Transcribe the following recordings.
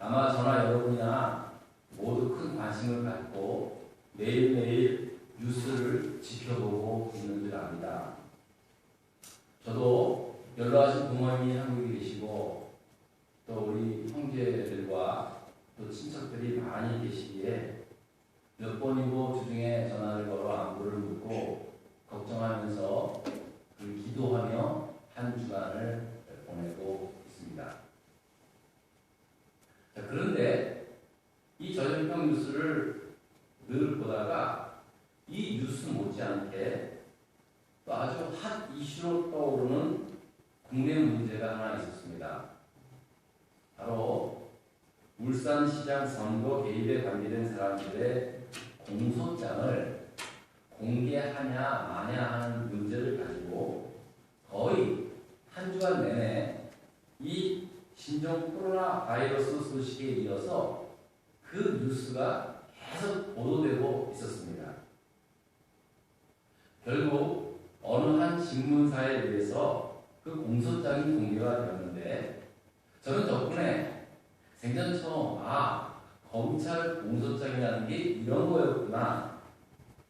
아마 저나 여러분이나 모두 큰 관심을 갖고 매일매일 뉴스를 지켜보고 있는 줄 압니다. 저도 연로하신 부모님이 한국에 계시고 또 우리 형제들과 또 친척들이 많이 계시기에 몇 번이고 주중에 전화를 걸어 안부를 묻고 걱정하면서 기도하며 한 주간을 보내고 있습니다. 자, 그런데 이 전염병 뉴스를 늘 보다가 이 뉴스 못지않게 또 아주 핫 이슈로 떠오르는 국내 문제가 하나 있었습니다. 바로 울산시장 선거 개입에 관계된 사람들의 공소장을 공개하냐 마냐 하는 문제를 가지고 거의 한 주간 내내 이 신종 코로나 바이러스 소식에 이어서 그 뉴스가 계속 보도되고 있었습니다. 결국 어느 한 신문사에 의해서 그 공소장이 공개가 되었는데 저는 덕분에 생전 처음 검찰 공소장이라는 게 이런 거였구나,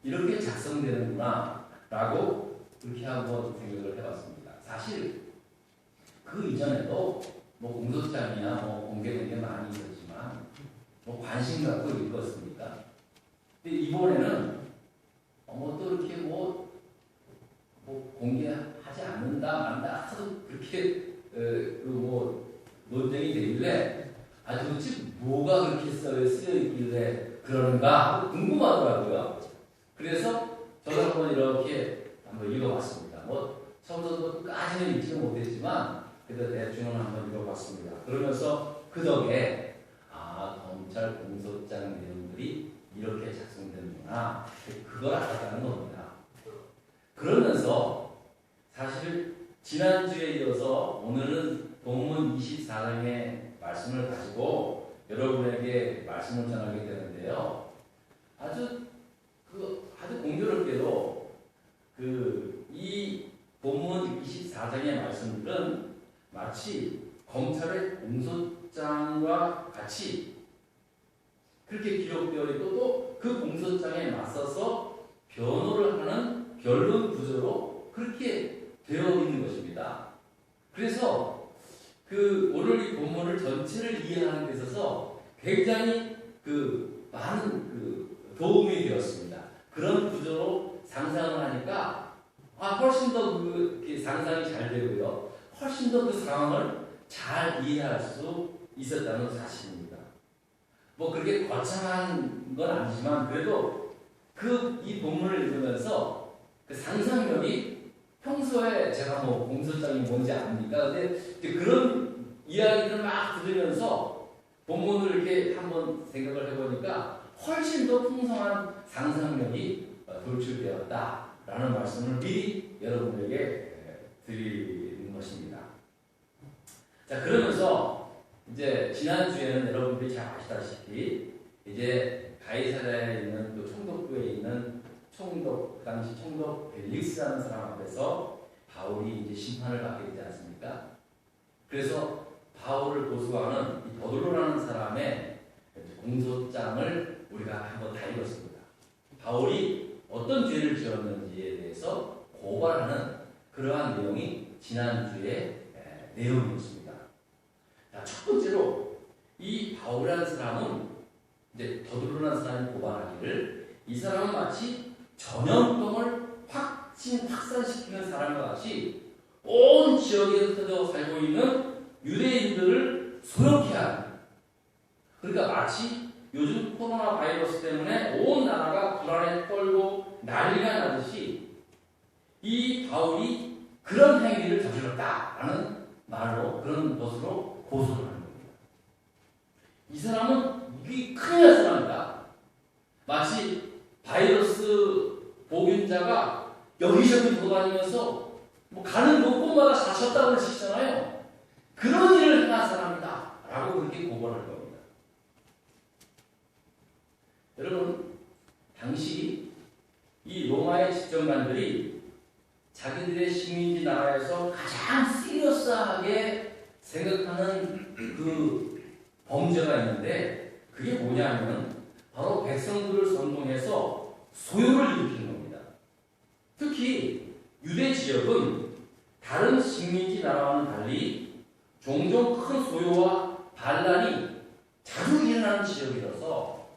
이렇게 작성되는구나 라고 그렇게 한번 생각을 해봤습니다. 사실 그 이전에도 공소장이나 공개된 게 많이 있었지만 관심 갖고 읽었습니까? 근데 이번에는 또 이렇게 공개하지 않는다 만다 하도 그렇게 논쟁이 되길래 도대체 뭐가 그렇게 쓰여 있길래 그러는가 하고 궁금하더라고요. 그래서 저도 한번 이렇게 읽어봤습니다. 처음부터 끝까지는 읽지는 못했지만 그래도 대충은 한번 읽어봤습니다. 그러면서 그 덕에 검찰 공소장 내용들이 이렇게 작성되는구나, 그걸 알았다는 겁니다. 그러면서 사실 지난주에 이어서 오늘은 본문 24장의 말씀을 가지고 여러분에게 말씀을 전하게 되는데요. 아주 공교롭게도 이 본문 24장의 말씀들은 마치 검찰의 공소장과 같이 그렇게 기록되어 있고 또 그 공소장에 맞서서 변호를 하는 변론 구조로 그렇게 되어 있는 것입니다. 그래서 오늘 이 본문을 전체를 이해하는 데 있어서 굉장히 많은 도움이 되었습니다. 그런 구조로 상상을 하니까 훨씬 더 상상이 잘 되고요. 훨씬 더 그 상황을 잘 이해할 수 있었다는 사실입니다. 그렇게 거창한 건 아니지만 그래도 이 본문을 읽으면서 그 상상력이 평소에 제가 공소장이 뭔지 압니까? 근데 그런 이야기를 막 들으면서 본문을 이렇게 한번 생각을 해보니까 훨씬 더 풍성한 상상력이 돌출되었다라는 말씀을 미리 여러분에게 드리는 것입니다. 자, 그러면서 이제 지난주에는 여러분들이 잘 아시다시피 이제 가이사랴에 있는 또 총독부에 있는 당시 총독 벨릭스라는 사람 앞에서 바울이 이제 심판을 받게 되지 않습니까? 그래서 바울을 고소하는 이 더둘로라는 사람의 공소장을 우리가 한번 다 읽었습니다. 바울이 어떤 죄를 지었는지에 대해서 고발하는 그러한 내용이 지난주의 내용이었습니다. 자, 첫 번째로 이 바울이라는 사람은 이제 더둘로라는 사람이 고발하기를 이 사람은 마치 전염병을 확산시키는 사람과 같이 온 지역에 흩어져 살고 있는 유대인들을 소욕해 하는, 그러니까 마치 요즘 코로나 바이러스 때문에 온 나라가 불안에 떨고 난리가 나듯이 이 바울이 그런 행위를 저질렀다라는 말로 그런 것으로 고소를 하는 겁니다. 이 사람은 이게 큰일 날 사람이다. 마치 바이러스 보균자가 여기저기 돌아다니면서 가는 곳곳마다 사셨다고 그러시잖아요. 그런 일을 행한 사람이다 라고 그렇게 고발할 겁니다. 여러분, 당시 이 로마의 집정관들이 자기들의 식민지 나라에서 가장 시리어스하게 생각하는 범죄가 있는데 그게 뭐냐면 바로 백성들을 선동해서 소요를 일으키는 겁니다. 특히 유대 지역은 다른 식민지 나라와는 달리 종종 큰 소요와 반란이 자주 일어나는 지역이라서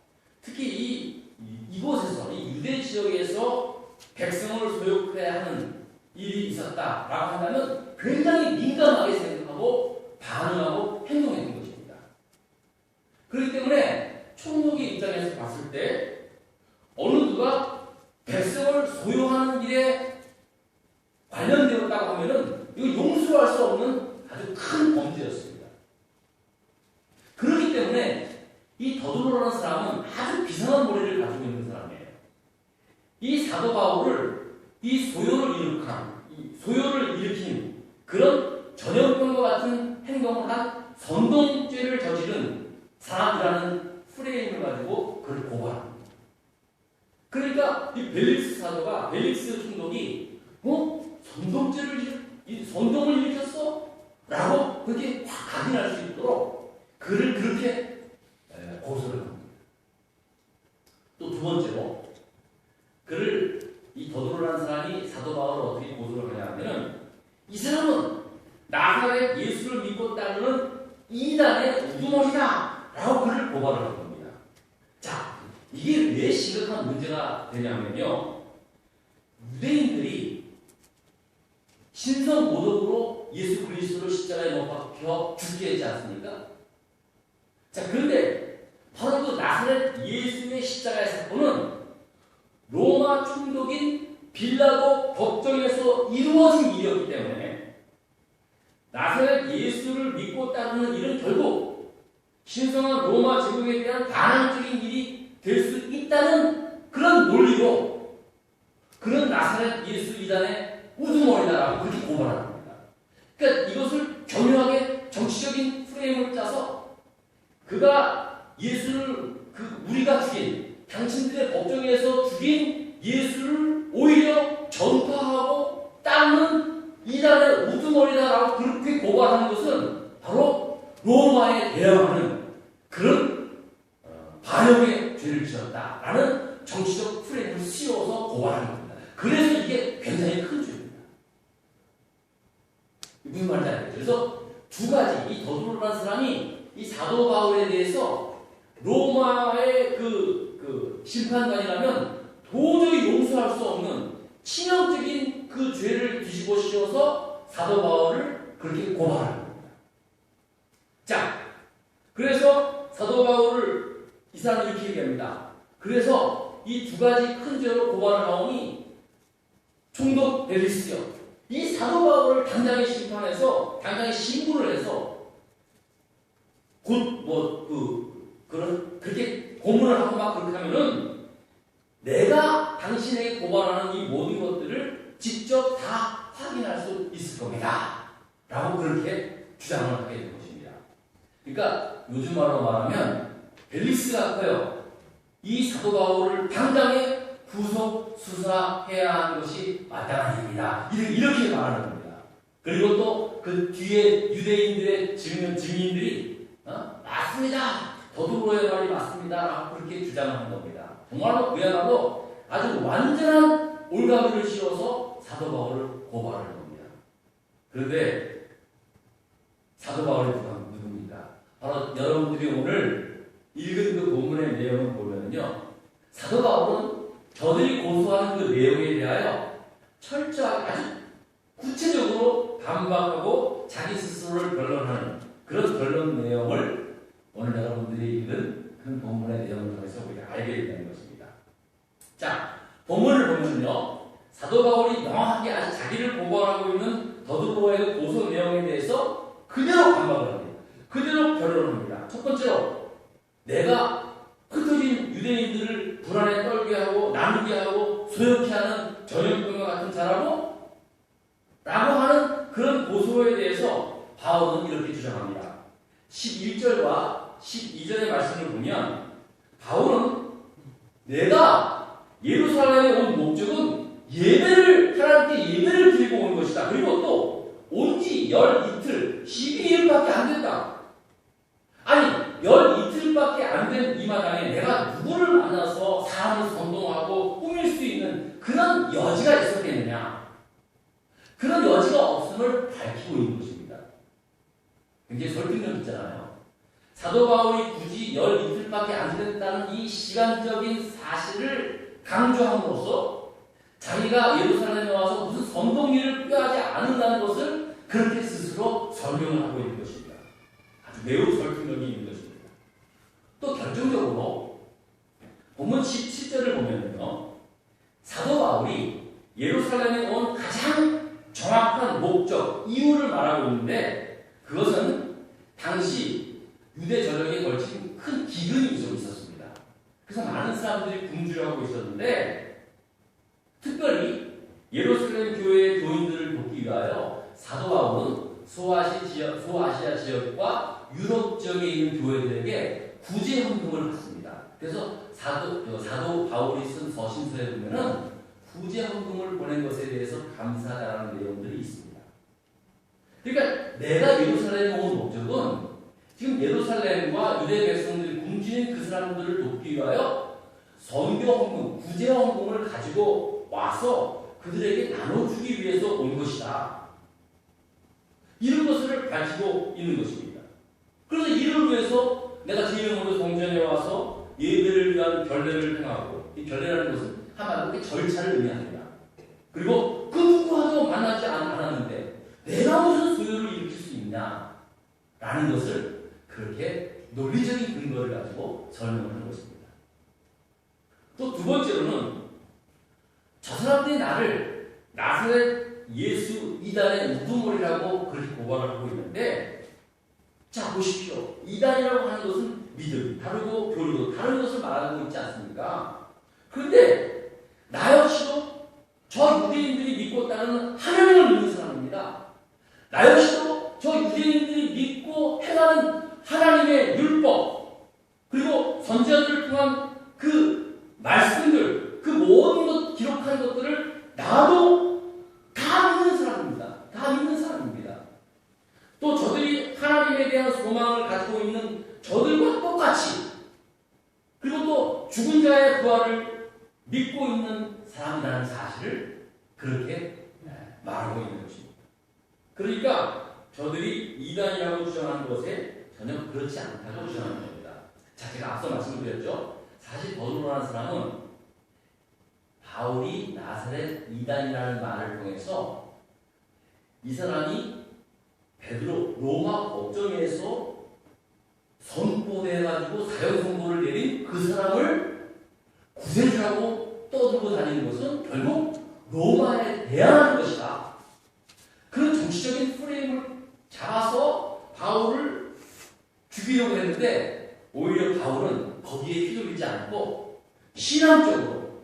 특히 이곳에서 이 유대 지역에서 백성을 소욕해야 하는 일이 있었다라고 한다면 굉장히 민감하게 생각하고 반응하고 행동했던 것입니다. 그렇기 때문에 총독의 입장에서 봤을 때 어느 누가 백성을 소유하는 일에 관련되었다고 하면은 이거 용서할 수 없는 아주 큰 범죄였습니다. 그렇기 때문에 이 더두로라는 사람은 아주 비상한 머리를 가지고 있는 사람이에요. 이 사도 바울을 이 소요를 일으킨 그런 전염병과 같은 행동을 한 선동죄를 저지른 사람이라는 프레임을 가지고 그를 고발합니다. 그러니까 이 벨릭스 총독이 선동을 일으켰어? 라고 그렇게 확 각인할 수 있도록 그를 그렇게 고소를 합니다. 또 두 번째로 그를 이 더두로라는 사람이 사도 바울을 어떻게 고소를 하냐면은 이 사람은 나사렛 예수를 믿고 따르는 이단의 우두머리다 라고 그를 고발을 한 겁니다. 자, 이게 왜 심각한 문제가 되냐면요, 유대인들이 신성 모독으로 예수 그리스도를 십자가에 못 박혀 죽게 했지 않습니까? 자, 그런데 바로 그 나사렛 예수의 십자가의 사건은 로마 총독인 빌라도 법정에서 이루어진 일이었기 때문에 나사렛 예수를 믿고 따르는 일은 결국 신성한 로마 제국에 대한 반항적인 일이 될 수 있다는 그런 논리로 그런 나사렛 예수 이단의 우두머리다라고 그렇게 고발하는 겁니다. 그러니까 이것을 교묘하게 정치적인 프레임을 짜서 그가 예수를 우리가 죽인 당신들의 법정에서 죽인 예수를 오히려 전파하고 따르는 이단의 우두머리다라고 그렇게 고발하는 것은 바로 로마에 대항하는 그런 반역의 죄를 지었다라는 정치적 프레임을 씌워서 고발하는 겁니다. 그래서 이게 굉장히 큰 죄입니다. 무슨 말인지 알겠죠? 그래서 두 가지, 이 더두로라는 사람이 이 사도 바울에 대해서 로마의 그 심판관이라면 도저히 용서할 수 없는 치명적인 그 죄를 뒤집어 씌워서 사도 바울을 그렇게 고발하는 겁니다. 자, 그래서 사도 바울을 이 사람이 이렇게 얘기합니다. 그래서 이 두 가지 큰 죄로 고발을 하오니 총독 벨릭스여, 이 사도 바울을 당장에 심판해서 당장에 신문을 해서 그렇게 고문을 하고 막 그렇게 하면은 내가 당신에게 고발하는 이 모든 것들을 직접 다 확인할 수 있을 겁니다. 라고 그렇게 주장을 하게 된 것입니다. 그러니까 요즘 말로 말하면 벨릭스 같아요. 이 사도 바울을 당장에 구속 수사해야 하는 것이 마땅한 일입니다. 이렇게 말하는 겁니다. 그리고 또 그 뒤에 유대인들의 증인들이 맞습니다. 더두로의 말이 맞습니다. 라고 그렇게 주장하는 겁니다. 정말로 그야말로 아주 완전한 올가미를 씌워서 사도 바울을 고발하는 겁니다. 그런데 사도 바울이 누굽니까? 바로 여러분들이 오늘 읽은 그 본문의 내용을 보면요, 사도 바울은 저들이 고소하는 그 내용에 대하여 철저하게 아주 구체적으로 반박하고 자기 스스로를 변론하는 그런 변론 내용을 오늘 여러분들이 읽은 그 본문의 내용을 통해서 우리가 알게 된다는 것입니다. 자, 본문을 보면요, 사도 바울이 명확하게 아주 자기를 고발하고 있는 더두로의 고소 내용에 대해서 그대로 반박을 합니다. 그대로 변론을 합니다. 첫 번째로, 내가 흩어진 유대인들을 불안에 떨게 하고 나누게 하고 소욕케 하는 전염병과 같은 자라고 라고 하는 그런 고소에 대해서 바울은 이렇게 주장합니다. 11절과 12절의 말씀을 보면 바울은 내가 예루살렘에 온 목적은 하나님께 예배를 드리고 온 것이다. 그리고 또 온 지 열 이틀 12일밖에 안 됐다. 아니 그런 여지가 있었겠느냐? 그런 여지가 없음을 밝히고 있는 것입니다. 굉장히 설득력 있잖아요. 사도 바울이 굳이 열 이틀밖에 안 됐다는 이 시간적인 사실을 강조함으로써 자기가 예루살렘에 와서 무슨 선동일을 꾀하지 않는다는 것을 그렇게 스스로 설명을 하고 있는 것입니다. 아주 매우 설득력이 있는 것입니다. 또 결정적으로 본문 17절을 보면요, 사도 바울이 예루살렘에 온 가장 정확한 목적, 이유를 말하고 있는데 그것은 당시 유대 전역에 걸친 큰 기근이 좀 있었습니다. 그래서 많은 사람들이 굶주려 하고 있었는데 특별히 예루살렘 교회의 교인들을 돕기 위하여 사도 바울은 소아시아 지역과 유럽 지역에 있는 교회들에게 구제 헌금을 받습니다. 그래서 사도 바울이 쓴 서신서에 보면은 구제 헌금을 보낸 것에 대해서 감사하다는 내용들이 있습니다. 그러니까 내가 예루살렘에 온 목적은 지금 예루살렘과 유대 백성들이 굶주린 그 사람들을 돕기 위하여 선교 헌금, 구제 헌금을 가지고 와서 그들에게 나눠주기 위해서 온 것이다. 이런 것을 밝히고 있는 것입니다. 그래서 이를 위해서 내가 제 이름으로 성전에 와서 예배를 위한 결례를 행하고, 이 결례라는 것은 한마디로 절차를 의미합니다. 그리고 그 누구와도 만나지 않았는데 내가 무슨 소요를 일으킬 수 있냐? 라는 것을 그렇게 논리적인 근거를 가지고 설명하는 것입니다. 또 두 번째로는 저 사람들이 나를 나사렛 예수 이단의 우두머리라고 그렇게 고발을 하고 있는데, 자 보십시오. 이단이라고 하는 것은 믿음, 다르고 교리도 다른 것을 말하고 있지 않습니까? 그런데 나 역시도 저 유대인들이 믿고 따르는 하나님을 믿는 사람입니다. 나 역시도 저 유대인들이 믿고 행하는 하나님의 율법, 그리고 선지자들을 통한 그 말씀들, 그 모든 것 기록한 것들을 나도 다 믿는 사람입니다. 다 믿는 사람입니다. 또 저들이 하나님에 대한 소망을 가지고 있는 저들과 똑같이, 그리고 또 죽은 자의 부활을 믿고 있는 사람이라는 사실을 그렇게 말하고 있는 것입니다. 그러니까 저들이 이단이라고 주장하는 것에 전혀 그렇지 않다고 주장하는 겁니다. 자, 제가 앞서 말씀드렸죠. 사실 버드로라는 사람은 바울이 나사렛 이단이라는 말을 통해서 이 사람이 베드로 로마 법정에서 선포돼가지고 사형 선고를 내린 그 사람을 구세주라고 떠들고 다니는 것은 결국 로마에 대항하는 것이다. 그런 정치적인 프레임을 잡아서 바울을 죽이려고 했는데 오히려 바울은 거기에 휘둘리지 않고 신앙적으로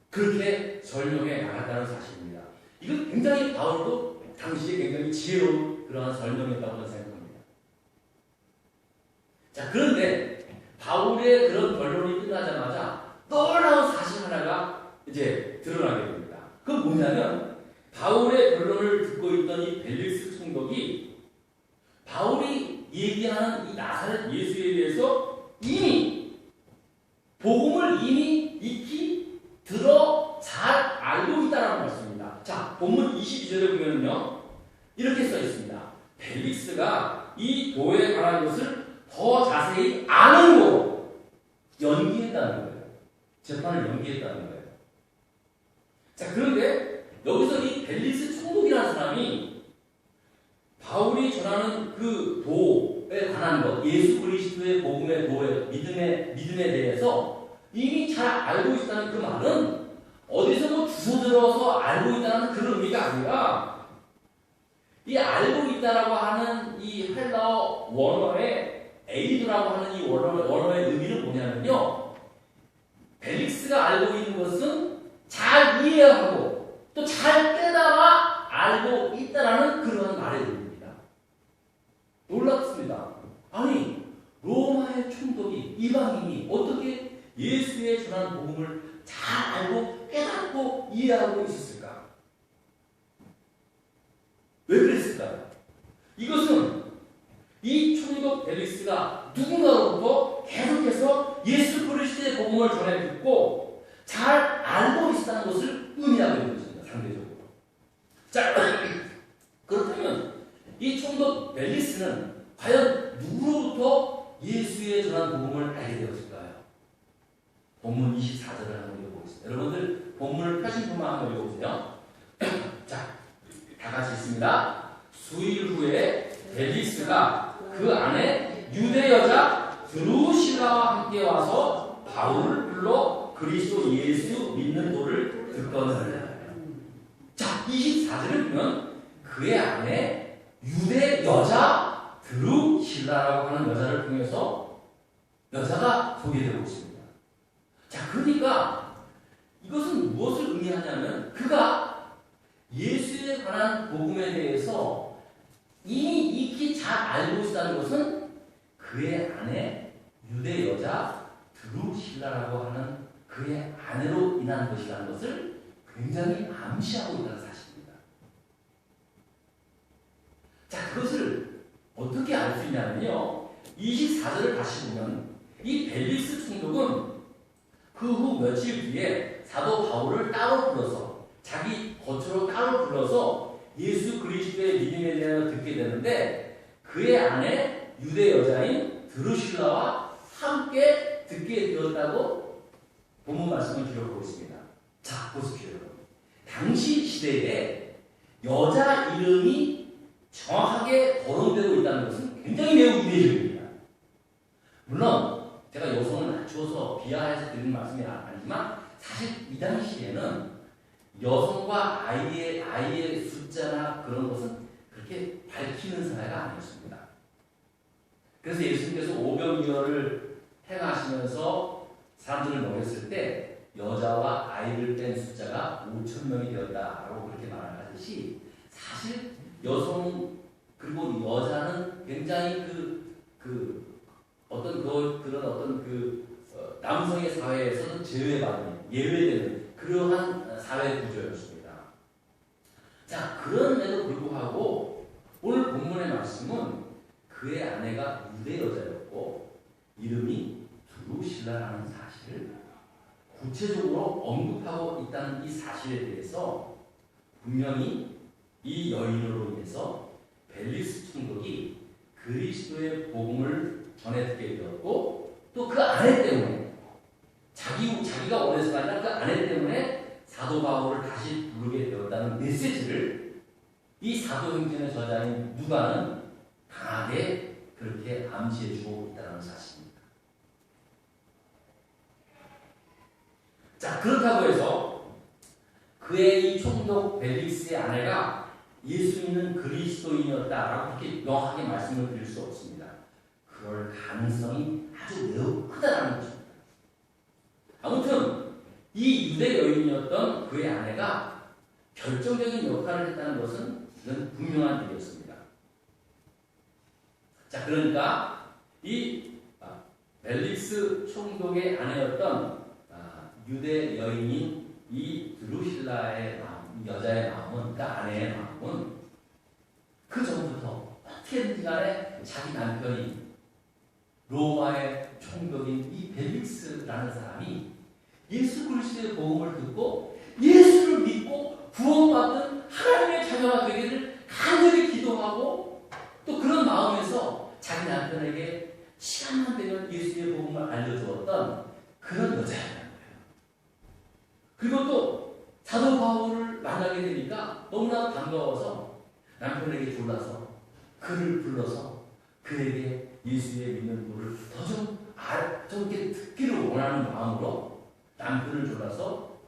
그렇게 설명해 나갔다는 사실입니다. 이건 굉장히 바울도 당시에 굉장히 지혜로운 그러한 설명이었다고 저는 생각합니다. 자, 그런데 바울의 그런 변론이 끝나자마자 놀라운 사실 하나가 이제 드러나게 됩니다. 그건 뭐냐면 바울의 변론을 듣고 있던 이 벨릭스 총독이 바울이 얘기하는 이 나사렛 예수에 대해서 이미 복음을 이미 익히 들어 잘 알고 있다는 말씀입니다. 자, 본문 22절에 보면요 이렇게 써 있습니다. 벨릭스가 이 도에 관한 것을 더 자세히 아는 거로 연기했다는 거예요. 재판을 연기했다는 거예요. 자, 그런데 여기서 이 벨릭스 총독이라는 사람이 바울이 전하는 그 도에 관한 것, 예수 그리스도의 복음의 도에 믿음에 대해서 이미 잘 알고 있다는 그 말은 어디서 뭐 주워 들어서 알고 있다는 그런 의미가 아니라 이 알고 있다라고 하는 이 헬라어 원어의 에이드라고 하는 이 원어의 의미는 뭐냐면요. 벨릭스가 알고 있는 것은 잘 이해하고 또 잘 깨달아 알고 있다라는 그런 말의 의미입니다. 놀랍습니다. 아니, 로마의 총독이, 이방인이 어떻게 예수의 전한 복음을 잘 알고 깨닫고 이해하고 있었을까? 왜 그랬을까요? 이것은 이 총독 벨릭스가 누군가로부터 계속해서 예수 그리스도의 복음을 전해 듣고 잘 알고 있다는 것을 의미하고 있는 것입니다. 상대적으로. 자, 그렇다면 이 총독 벨리스는 과연 누구로부터 예수의 전한 복음을 알게 되었을까요? 본문 24절을 한번 읽어보겠습니다. 여러분들 본문을 펴신분만 한번 읽어보세요. 자, 다 같이 있습니다. 수일 후에 벨리스가 그 안에 유대 여자 드루실라와 함께 와서 바울을 불러 그리스도 예수 믿는 도를 듣거늘. 자, 24절을 보면 그의 안에 유대 여자 드루실라라고 하는 여자를 통해서 여자가 소개되고 있습니다. 자, 그러니까 이것은 무엇을 의미하냐면 그가 예수에 관한 복음에 대해서 이미 익히 잘 알고 있다는 것은 그의 아내 유대 여자 드루실라라고 하는 그의 아내로 인한 것이라는 것을 굉장히 암시하고 있다는 사실입니다. 자, 그것을 어떻게 알 수 있냐면요. 24절을 다시 보면 이 벨리스 총독은 그 후 며칠 뒤에 사도 바울을 따로 불러서 자기 거처로 따로 불러서 예수 그리스도의 믿음에 대하여 듣게 되는데 그의 아내 유대 여자인 드루실라와 함께 듣게 되었다고 본문 말씀을 기록하고 있습니다. 자, 보십시오. 당시 시대에 여자 이름이 정확하게 거론되고 있다는 것은 굉장히 매우 이례적입니다. 물론 제가 여성을 낮추어서 비하해서 드리는 말씀이 아니지만 사실 이 당시에는 여성과 아이의 숫자나 그런 것은 그렇게 밝히는 사회가 아니었습니다. 그래서 예수님께서 오병이어를 행하시면서 사람들을 먹였을 때 여자와 아이를 뺀 숫자가 5,000명이 되었다라고 그렇게 말하듯이 사실 여성 그리고 여자는 굉장히 남성의 사회에서는 제외받는 예외되는 그러한 사회 구조였습니다. 자, 그런데도 불구하고 오늘 본문의 말씀은 그의 아내가 유대 여자였고 이름이 드루실라라는 사실을 구체적으로 언급하고 있다는 이 사실에 대해서 분명히 이 여인으로 인해서 벨리스 총독이 그리스도의 복음을 전해 듣게 되었고 또 그 아내 때문에 자기가 원해서가 아니라 그 아내 때문에 사도 바울을 다시 부르게 되었다는 메시지를 이 사도행전의 저자인 누가는 강하게 그렇게 암시해주고 있다는 사실입니다. 자, 그렇다고 해서 그의 이 총독 벨리스의 아내가 예수 믿는 그리스도인이었다라고 그렇게 명확하게 말씀을 드릴 수 없습니다. 그럴 가능성이 아주 매우 크다라는 것입니다. 아무튼 이 유대 여인이었던 그의 아내가 결정적인 역할을 했다는 것은 이건 분명한 일이었습니다. 자, 그러니까 이 벨리스 총독의 아내였던 유대 여인인 이 드루실라의 마음, 여자의 마음은, 그러니까 아내의 마음은 그 전부터 어떻게든지 간에 자기 남편이 로마의 총독인 이 벨릭스라는 사람이 예수 그리스도의 복음을 듣고 예수를 믿고 구원받는 하나님의 자녀가 되기를 간절히 기도하고 또 그런 마음에서 자기 남편에게 시간만 되면 예수의 복음을 알려주었던 그런 여자였다는 거예요. 그리고 또 사도 바울을 만나게 되니까 너무나 반가워서 남편에게 졸라서 그를 불러서 그에게 예수의 믿는 도를 더 좀 이렇게 듣기를 원하는 마음으로 남편을 졸라서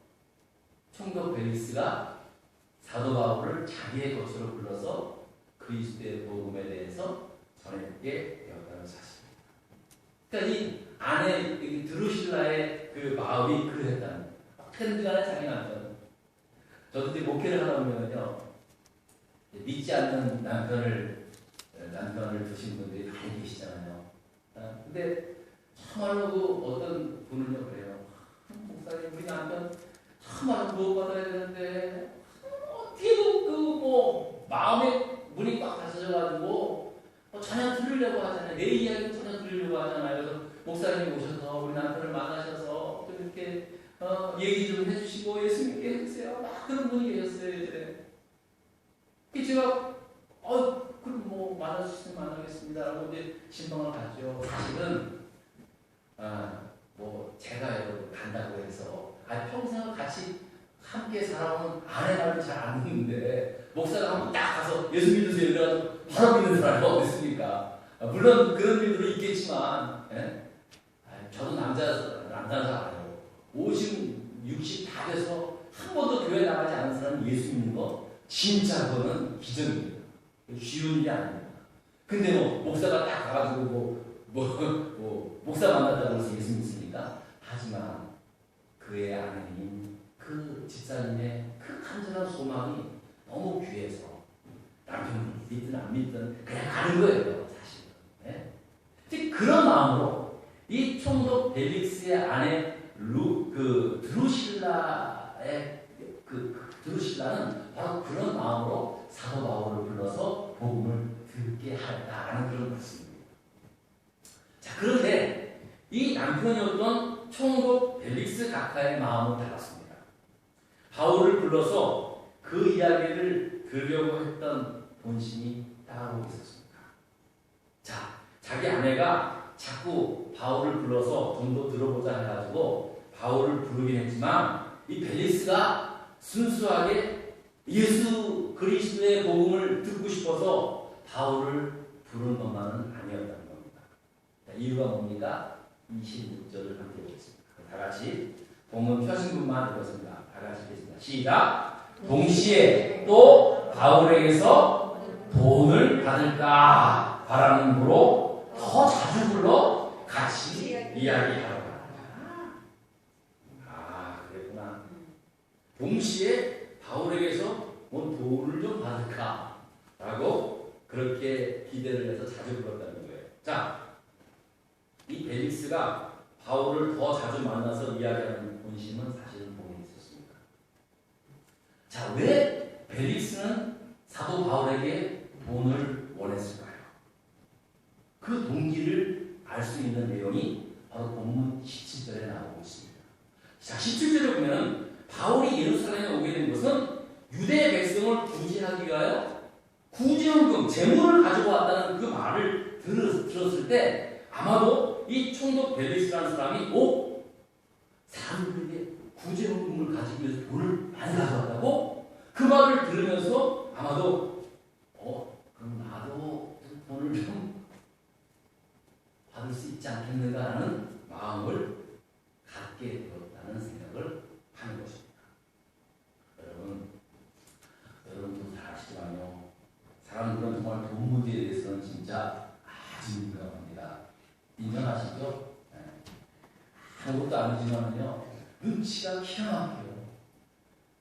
총독 벨리스가 사도 바울을 자기의 것으로 불러서 그리스도의 복음에 대해서 전해듣게 되었다는 사실입니다. 그러니까 이 아내 드루실라의 그 마음이 그랬다는 거예요. 어떻게든 간에 자기 남편. 저도 이제 목회를 하다 보면요, 믿지 않는 남편을 두신 분들이 많이 계시잖아요. 근데 정말로 어떤 분은요 그래요. 목사님, 우리 남편 정말 구원받아야 되는데 어떻게도 마음에 문이 꽉 닫혀져가지고 전혀 들으려고 하잖아요. 내 이야기 전혀 들으려고 하잖아요. 그래서 목사님이 오셔서 우리 남편을 만나셔서 좀 이렇게 얘기 좀 해주시고 예수 믿게 해주세요. 막 그런 분이 계셨어요. 예전에. 제가 그럼 뭐 만날 수 있으면 만나겠습니다라고 이제 신방을 갔죠. 사실은 뭐 제가 간다고 해서 평생 같이 함께 살아오는 아내 말도 잘 안 듣는데 목사가 한번 딱 가서 예수 믿으세요 이래가지고 바로 믿는 사람이 어디 있습니까? 물론 그런 일도 있겠지만 저도 남자라서 알아요. 50, 60 다 돼서 한 번도 교회 나가지 않은 사람은 예수 믿는 거 진짜 그거는 기적입니다. 쉬운 일이 아닙니다. 근데 목사가 딱 가가지고 목사 만났다고 해서 예수 믿습니까? 하지만 그의 아내님, 그 집사님의 그 간절한 소망이 너무 귀해서 남편을 믿든 안 믿든 그냥 가는 거예요, 사실은. 네? 그런 마음으로 이 총독 벨릭스의 아내 드루실라는 바로 그런 마음으로 사도 바울을 불러서 복음을 듣게 하였다라는 그런 말씀입니다. 자, 그런데 이 남편이었던 총독 벨릭스 각하의 마음은 달랐습니다. 바울을 불러서 그 이야기를 들으려고 했던 본심이 따로 있었습니다. 자, 자기 아내가 자꾸 바울을 불러서 좀 더 들어보자 해가지고 바울을 부르긴 했지만 이 벨릭스가 순수하게 예수 그리스도의 복음을 듣고 싶어서 바울을 부른 것만은 아니었다는 겁니다. 자, 이유가 뭡니까? 26절을 함께 보겠습니다. 다 같이 본문 펴신 분만 읽었습니다. 다 같이 읽겠습니다. 시작! 동시에 또 바울에게서 돈을 받을까 바라는 부로 더 자주 불러 같이 이야기하러 갑니다. 그랬구나. 동시에 바울에게서 뭐 돈을 좀 받을까 라고 그렇게 기대를 해서 자주 불렀다는 거예요. 자, 이 벨릭스가 바울을 더 자주 만나서 이야기하는 본심은 사실은 복이 있었습니다. 자, 왜 벨릭스는 사도 바울에게 돈을 원했을까요? 그 동기를 알 수 있는 내용이 바로 본문 17절에 나오고 있습니다. 자, 17절에 보면 바울이 예루살렘에 오게 된 것은 유대 백성을 구제하기 위하여 구제헌금, 재물을 가지고 왔다는 그 말을 들었을 때 아마도 이 총독 벨릭스라는 사람이 사람들에게 구제헌금을 가지기 위해서 돈을 많이 가져왔다고? 그 말을 들으면서 아마도 그럼 나도 돈을 좀 받을 수 있지 않겠는가라는 마음을 갖게 되었다는 생각을 하는 것입니다. 여러분도 잘 아시지만요. 사람들은 정말 돈 문제에 대해서는 진짜 아주 민감합니다. 인정하시죠? 네. 아무것도 아니지만요. 눈치가 기가 막혀요.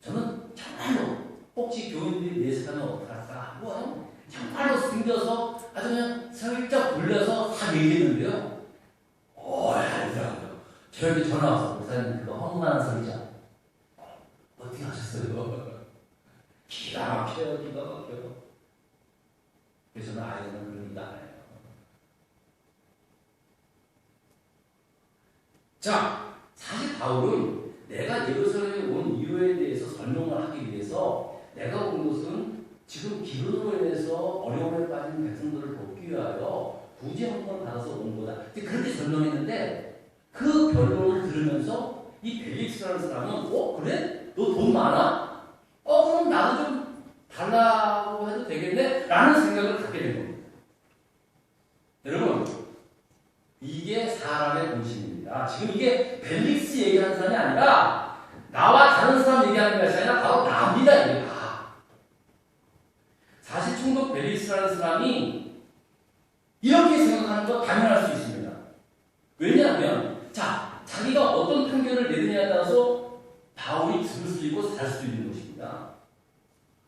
저는 정말로 혹시 교인들이 내색하면 어떡할까 하고 정말로 숨겨서 아주 그냥 슬쩍 돌려서 다 얘기했는데요. 알더라고요. 저에게 전화 와서 목사님 그거 헛나는 소리죠. 어떻게 하셨어요? 기가 막혀요. 기가 막혀요. 그래서 저는 아이는 그런 일 안 해요. 자, 사실 바울은 내가 예루살렘에 온 이유에 대해서 설명을 하기 위해서 내가 온 것은 지금 기근으로 인해서 어려움에 빠진 백성들을 돕기 위하여 구제헌금을 받아서 온 거다. 그렇게 설명했는데 그 결론을 들으면서 이 벨릭스라는 사람은 그래? 너 돈 많아? 그럼 나도 좀 달라고 해도 되겠네? 라는 생각을 갖게 된 겁니다. 여러분, 이게 사람의 본심입니다. 지금 이게 벨릭스 얘기하는 사람이 아니라 나와 다른 사람 얘기하는 것이 아니라 바로 나입니다. 이게 사실 총독 벨릭스라는 사람이 이렇게 생각하는 거 당연할 수 있습니다. 왜냐하면 자기가 어떤 판결을 내느냐에 따라서 바울이 죽을 수도 있고 살 수도 있는 것입니다.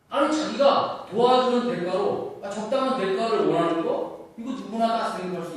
아니 자기가 도와주는 대가로 적당한 대가를 원하는 거 이거 누구나 다 생각할 수